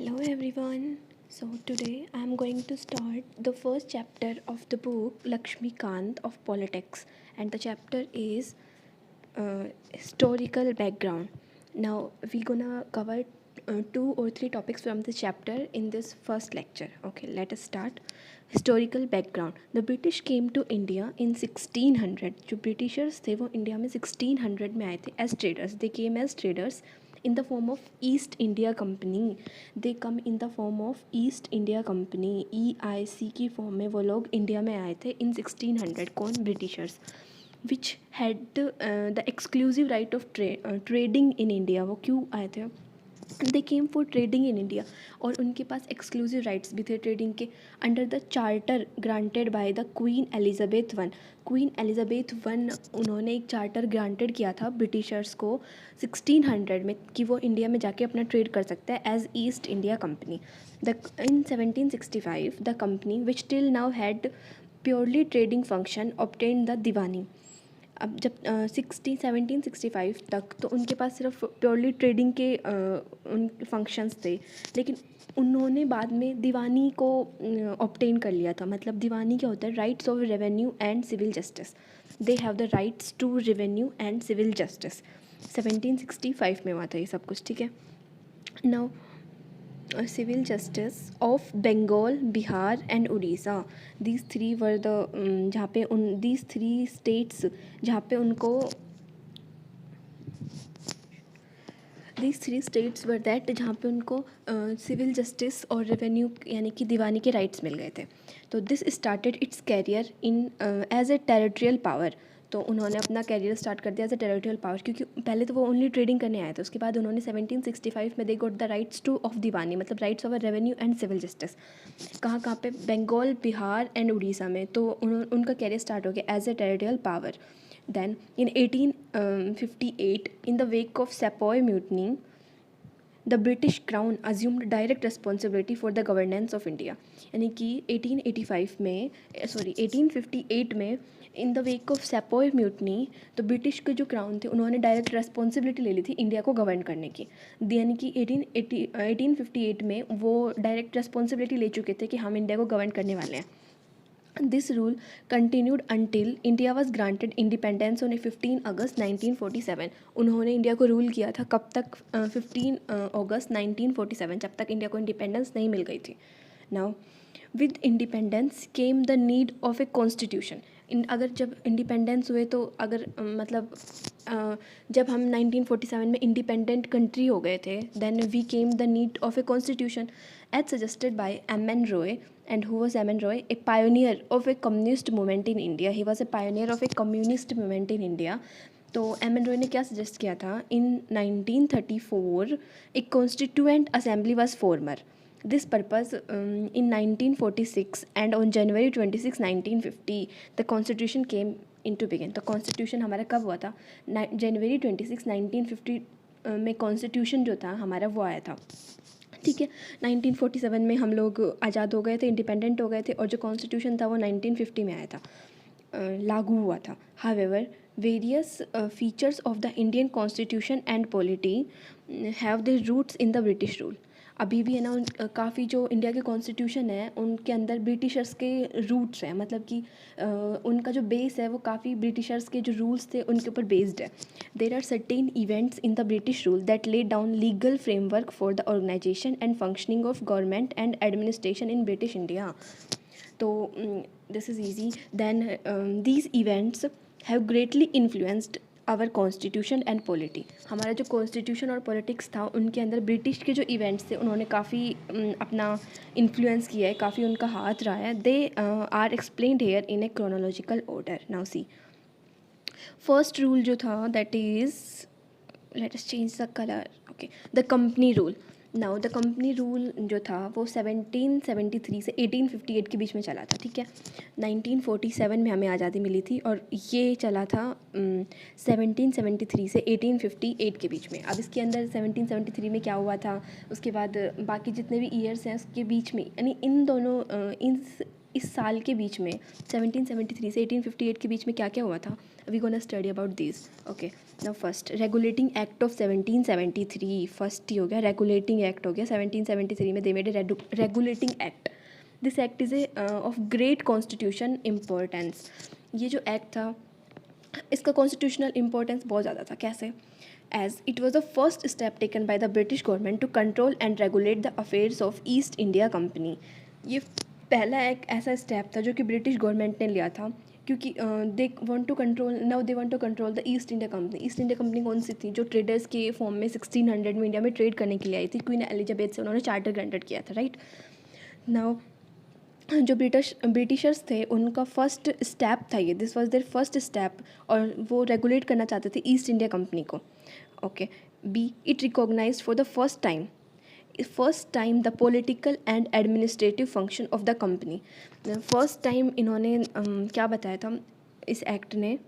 Hello everyone. So today I am going to start the first chapter of the book Lakshmi Kant of Politics, and the chapter is historical background. Now we're gonna cover two or three topics from this chapter in this first lecture. Okay, let us start. Historical background. The British came to India in 1600. जो Britishers थे वो India में 1600 में आए थे as traders. They came as traders in the form of East India Company. They come in the form of East India Company. EIC की form में वो लोग इंडिया में आए थे in 1600. कौन? Britishers. Which had the exclusive right of trading in India. वो क्यों आए थे? They came for trading in India, और उनके पास एक्सक्लूसिव राइट्स भी थे ट्रेडिंग के under the charter granted by the Queen Elizabeth one. Queen Elizabeth one उन्होंने एक चार्टर ग्रांटेड किया था ब्रिटिशर्स को 1600 में कि वो इंडिया में जाके अपना ट्रेड कर सकता है as East India Company. The in 1765 the company which till now had purely trading function obtain the Diwani. अब जब 1765 तक तो उनके पास सिर्फ प्योरली ट्रेडिंग के उन फंक्शंस थे, लेकिन उन्होंने बाद में दीवानी को ऑब्टेन कर लिया था. मतलब दीवानी क्या होता है? Rights of revenue and civil justice. They have the rights to revenue and civil justice. 1765 में हुआ था ये सब कुछ. ठीक है. Now civil justice of Bengal, Bihar and Odisha. These three were the जहाँ पे these three states जहाँ पे उनको these three states were that जहाँ पे उनको सिविल जस्टिस और रेवेन्यू यानी कि दीवानी के राइट्स मिल गए थे. तो this started its career in as a territorial power. तो उन्होंने अपना कैरियर स्टार्ट कर दिया एज ए टेरिटोरियल पावर, क्योंकि पहले तो वो ओनली ट्रेडिंग करने आए थे. उसके बाद उन्होंने 1765 में they got the rights to of Diwani, मतलब rights of revenue and civil justice. कहाँ पे? बंगाल, बिहार एंड उड़ीसा में. तो उनका कैरियर स्टार्ट हो गया as a territorial power. Then in 1858 in the wake of sepoy mutiny the British crown assumed direct responsibility for the governance of India. यानी कि 1858 में in the wake of sepoy mutiny तो British के जो crown थे उन्होंने direct responsibility ले ली थी इंडिया को गवर्न करने की. यानी कि 1858 में वो डायरेक्ट रिस्पॉन्सिबिलिटी ले चुके थे कि हम इंडिया को गवर्न करने वाले हैं. This rule continued until India was granted independence on 15 अगस्त 1947. उन्होंने इंडिया को रूल किया था कब तक? 15 अगस्त 1947, जब तक इंडिया को इंडिपेंडेंस नहीं मिल गई थी. Now with independence came the need of a constitution. अगर जब इंडिपेंडेंस हुए तो अगर मतलब जब हम 1947 में इंडिपेंडेंट कंट्री हो गए थे, then we came the need of a constitution as suggested by M N. Roy. And who was M.N. Roy? A pioneer of a communist movement in India. He was a pioneer of a communist movement in India. तो M.N. Roy ने क्या suggest किया था? In 1934 a constituent assembly was former. This purpose in 1946 and on January 26, 1950 the constitution came in to begin. तो constitution हमारा कब हुआ था? जनवरी 26, 1950 में कॉन्स्टिट्यूशन जो था हमारा वो आया था. ठीक है. 1947 में हम लोग आज़ाद हो गए थे, इंडिपेंडेंट हो गए थे, और जो कॉन्स्टिट्यूशन था वो 1950 में आया था, लागू हुआ था. However various features of the Indian constitution and polity have the roots in the British rule. अभी भी है ना काफ़ी जो इंडिया के कॉन्स्टिट्यूशन है उनके अंदर ब्रिटिशर्स के रूट्स हैं. मतलब कि उनका जो बेस है वो काफ़ी ब्रिटिशर्स के जो रूल्स थे उनके ऊपर बेस्ड है. There are certain events in the British rule that lay down legal framework for the organisation and functioning of government and administration in British India. तो this is easy. Then these events have greatly influenced our constitution and polity. हमारा जो constitution और politics था उनके अंदर British के जो events थे उन्होंने काफ़ी अपना इन्फ्लुएंस किया है, काफ़ी उनका हाथ रहा है. They are explained here in a chronological order. Now see first rule जो था that is, let us change the colour. Okay, the company rule. Now the company rule जो था वो 1773 से 1858 के बीच में चला था. ठीक है. 1947 में हमें आज़ादी मिली थी और ये चला था 1773 से 1858 के बीच में. अब इसके अंदर 1773 में क्या हुआ था, उसके बाद बाकी जितने भी ईयर्स हैं उसके बीच में, यानी इन दोनों इस साल के बीच में 1773 से 1858 के बीच में क्या क्या हुआ था, we gonna study about this. Okay, now first regulating act of 1773, first ही हो गया, रेगुलेटिंग एक्ट हो गया 1773 में, they made a regulating act. This act is a of great constitution importance. ये जो एक्ट था इसका कॉन्स्टिट्यूशनल इम्पोर्टेंस बहुत ज़्यादा था। कैसे? As it was the first step taken by the British government to control and regulate the affairs of East India company. ये पहला एक ऐसा स्टेप था जो कि ब्रिटिश गवर्नमेंट ने लिया था, क्योंकि they want to control, now they want to control the East India company. East India company कौन सी थी? जो ट्रेडर्स के फॉर्म में 1600 में इंडिया में ट्रेड करने के लिए आई थी। क्वीन एलिजाबेथ से उन्होंने चार्टर ग्रांटेड किया था, राइट। नाउ जो ब्रिटिशर्स थे उनका फर्स्ट स्टेप था ये, this was their first step, और वो रेगुलेट करना चाहते थे ईस्ट इंडिया कंपनी को। Okay, be it recognised for the first time the political and administrative function of the company. First time इन्होंने क्या बताया था इस एक्ट ने,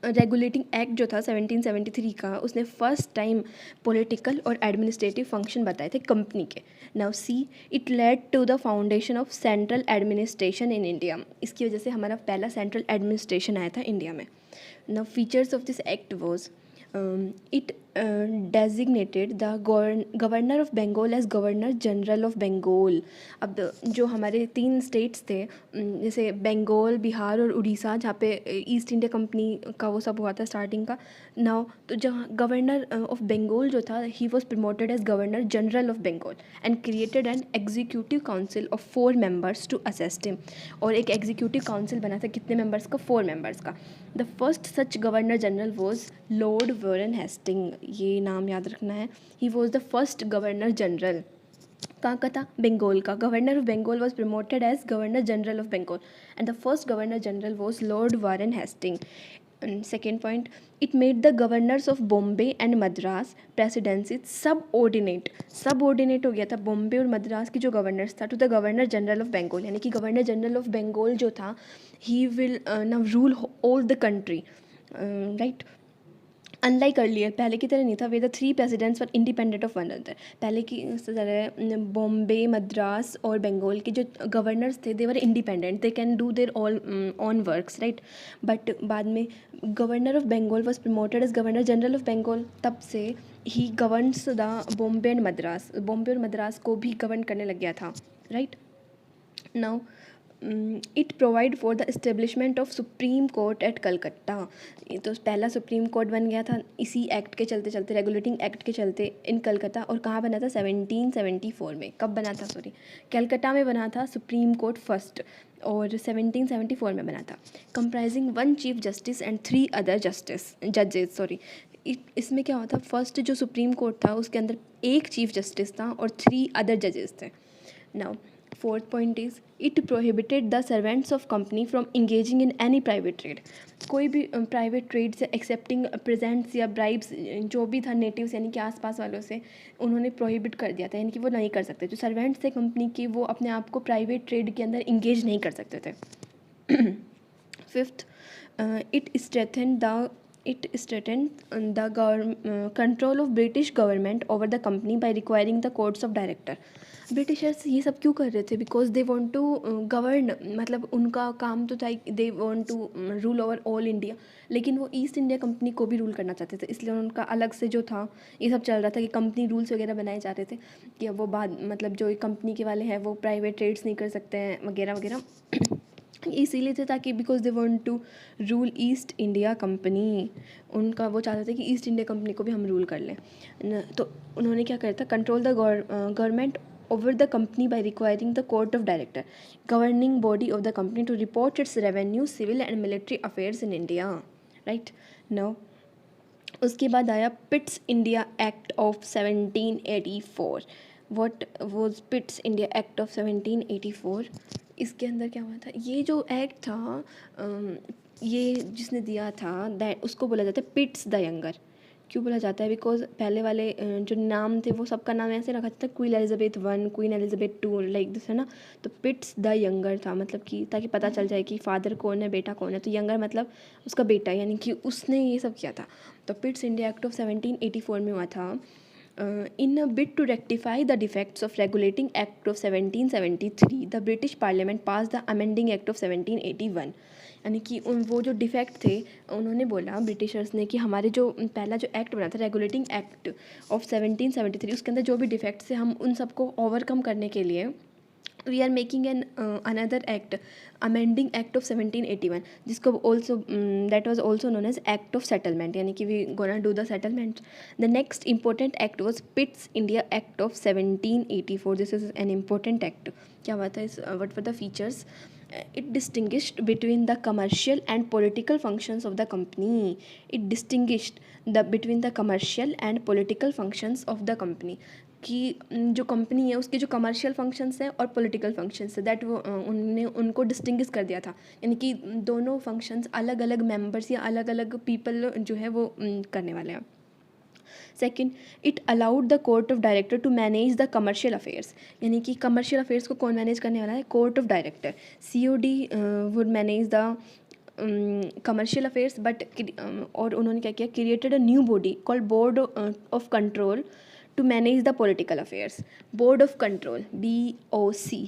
रेगुलेटिंग एक्ट जो था 1773 का, उसने फर्स्ट टाइम पॉलिटिकल और एडमिनिस्ट्रेटिव फंक्शन बताए थे कंपनी के। Now see it led to the foundation of central administration in India. इसकी वजह से हमारा पहला सेंट्रल एडमिनिस्ट्रेशन आया था इंडिया में। Now features of this act was it designated the governor of Bengal as governor general of Bengal। अब जो हमारे 3 स्टेट्स थे, जैसे बंगाल, बिहार और उड़ीसा, जहाँ पे ईस्ट इंडिया कंपनी का वो सब हुआ था स्टार्टिंग का। नाउ तो जहाँ गवर्नर ऑफ बंगाल जो था, he was promoted as governor general of Bengal and created an executive council of 4 members to assist him. और एक एग्जीक्यूटिव काउंसिल बना था कितने मेंबर्स का? 4 members का। The first such governor general was Lord Warren Hasting, ये नाम याद रखना है। He was the first governor general, कहाँ का था? बंगाल का। Governor of Bengal was promoted as governor general of Bengal and the first governor general was Lord Warren Hasting. Second point, it made the governors of Bombay and Madras presidency subordinate हो गया था बॉम्बे और मद्रास की जो गवर्नर्स था to the governor general of Bengal. यानी कि governor general of Bengal जो था, he will now rule all the country, right. Unlike earlier, पहले की तरह नहीं था, way the 3 presidents were independent of one another. पहले की तरह बॉम्बे, मद्रास और बंगाल के जो गवर्नर्स थे, they were independent, they can do their all on works, right. But बाद में governor of Bengal was promoted as governor general of Bengal, तब से ही governs the Bombay and Madras, Bombay और मद्रास को भी गवर्न करने लग गया था, राइट। Now it provide for the establishment of supreme court at Calcutta. ये तो पहला सुप्रीम कोर्ट बन गया था इसी एक्ट के चलते चलते, रेगुलेटिंग एक्ट के चलते, इन कलकत्ता। और कहाँ बना था? 1774 में। कब बना था? सॉरी, कलकत्ता में बना था सुप्रीम कोर्ट फर्स्ट, और 1774 में बना था। Comprising 1 chief justice and 3 other जजेस। सॉरी, इसमें क्या हुआ था? फर्स्ट जो सुप्रीम कोर्ट था उसके अंदर 1 चीफ जस्टिस था और 3 अदर जजेस थे। Now fourth point is it prohibited the servants of company from engaging in any private trade. कोई भी प्राइवेट ट्रेड से एक्सेप्टिंग प्रेजेंट्स या ब्राइब्स जो भी था नेटिव्स यानी कि आसपास वालों से, उन्होंने प्रोहिबिट कर दिया था, यानी कि वो नहीं कर सकते। जो सर्वेंट्स थे कंपनी के, वो अपने आप को प्राइवेट ट्रेड के अंदर इंगेज नहीं कर सकते थे। Fifth, it strengthen the control of British government over the company by requiring the codes of director. Britishers ये सब क्यों कर रहे थे? Because they want to govern, मतलब उनका काम तो था, they want to rule over all India, लेकिन वो ईस्ट इंडिया कंपनी को भी रूल करना चाहते थे। इसलिए उनका अलग से जो था ये सब चल रहा था कि कंपनी रूल्स वगैरह बनाए जा रहे थे कि अब वो बाद, मतलब जो कंपनी के वाले हैं वो प्राइवेट ट्रेड्स नहीं कर सकते हैं वगैरह वगैरह। इसीलिए थे ताकि because they want to rule East India company, उनका वो चाहते थे कि ईस्ट इंडिया कंपनी को भी हम रूल कर लें। तो उन्होंने क्या करा था? Control the government over the company by requiring the court of director, governing body of the company, to report its revenue, civil and military affairs in India, right now। उसके बाद आया पिट्स India act of 1784। What was Pitt's India act of 1784? इसके अंदर क्या हुआ था? ये जो एक्ट था, ये जिसने दिया था दैट, उसको बोला जाता है पिट्स द यंगर। क्यों बोला जाता है? बिकॉज पहले वाले जो नाम थे वो सबका नाम ऐसे रखा था, queen Elizabeth 1, queen Elizabeth 2, like this, है ना। तो पिट्स द यंगर था, मतलब कि ताकि पता चल जाए कि फादर कौन है, बेटा कौन है। तो यंगर मतलब उसका बेटा, यानी कि उसने ये सब किया था। तो पिट्स इंडिया एक्ट ऑफ 1784 में हुआ था। In a bid to rectify the defects of Regulating Act of 1773, the British Parliament passed the Amending Act of 1781. यानी कि वो जो डिफेक्ट थे, उन्होंने बोला ब्रिटिशर्स ने कि हमारे जो पहला जो एक्ट बना था रेगुलेटिंग एक्ट ऑफ 1773, उसके अंदर जो भी डिफेक्ट्स थे हम उन सबको ओवरकम करने के लिए we are making an another act, amending act of 1781, जिसको also that was also known as act of settlement, यानी कि we gonna do the settlement. The next important act was Pitt's India act of 1784. This is an important act. क्या हुआ था इस, what were the features? It distinguished between the commercial and political functions of the company. It distinguished between the commercial and political functions of the company. कि जो company है उसके जो commercial functions हैं और पॉलिटिकल फंक्शंस है, that वो उन्होंने उनको डिस्टिंग्विश कर दिया था. यानी कि दोनों फंक्शंस अलग अलग मेंबर्स या अलग अलग पीपल जो है वो करने वाले हैं. Second, it allowed the court of director to manage the commercial affairs. यानी कि कमर्शियल अफेयर्स को कौन मैनेज करने वाला है? Court of director. COD would manage the commercial affairs but और उन्होंने क्या किया? Created a new body called board of control to manage the political affairs. Board of control BOC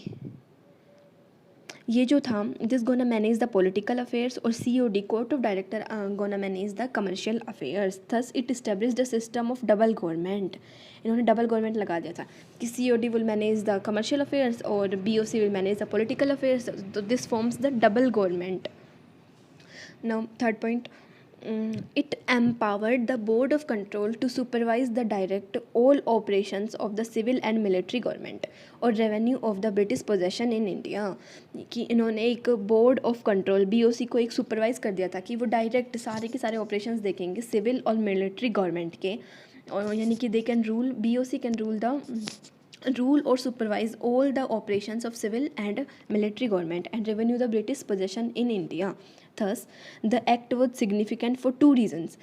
ये जो था, this gonna manage the political affairs, और COD court of director gonna manage the commercial affairs. Thus it establish the system of double government. इन्होंने double government लगा दिया था कि COD will manage the commercial affairs और BOC will manage the political affairs. तो this forms the double government. Now third point, it empowered the board of control to supervise the direct all operations of the civil and military government और revenue of the British possession in India. कि इन्होंने एक board of control BOC को एक supervise कर दिया था कि वो डायरेक्ट सारे के सारे ऑपरेशंस देखेंगे सिविल और मिलिट्री गवर्नमेंट के, और यानी कि they can rule, BOC can rule the rule or supervise all the operations of civil and military government and revenue the British possession in India. Thus, the act was significant for two reasons.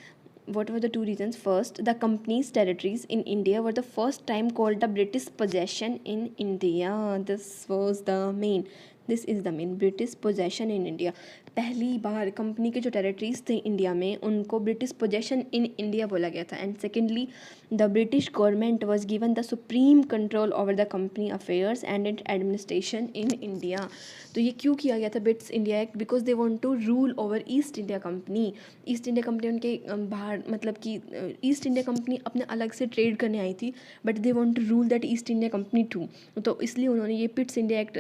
What were the two reasons? First, the company's territories in India were the first time called the British possession in India. This was the main. This is the main British possession in India. पहली बार company के जो territories थे India में उनको British possession in India बोला गया था. And secondly, the British government was given the supreme control over the company affairs and it administration in India. तो ये क्यों किया गया था Brits India act? Because they want to rule over East India company. East India company उनके बाहर, मतलब कि ईस्ट इंडिया कंपनी अपने अलग से ट्रेड करने आई थी, but they want to rule that East India company too. तो इसलिए उन्होंने ये पिट्स इंडिया एक्ट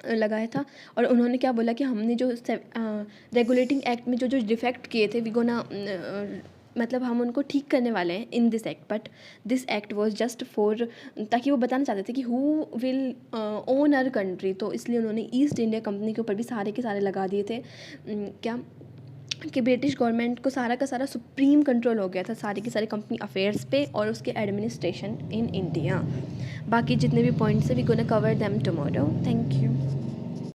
लगाया था. और उन्होंने क्या बोला कि हमने जो रेगुलेटिंग एक्ट में जो जो डिफेक्ट किए थे वी गोना, मतलब हम उनको ठीक करने वाले हैं in this act. But this act was just for, ताकि वो बताना चाहते थे कि who will own our country. तो इसलिए उन्होंने ईस्ट इंडिया कंपनी के ऊपर भी सारे के सारे लगा दिए थे. क्या कि ब्रिटिश गवर्नमेंट को सारा का सारा सुप्रीम कंट्रोल हो गया था सारी की सारी कंपनी अफेयर्स पे और उसके एडमिनिस्ट्रेशन इन इंडिया. बाकी जितने भी पॉइंट्स है we gonna cover them tomorrow. Thank you.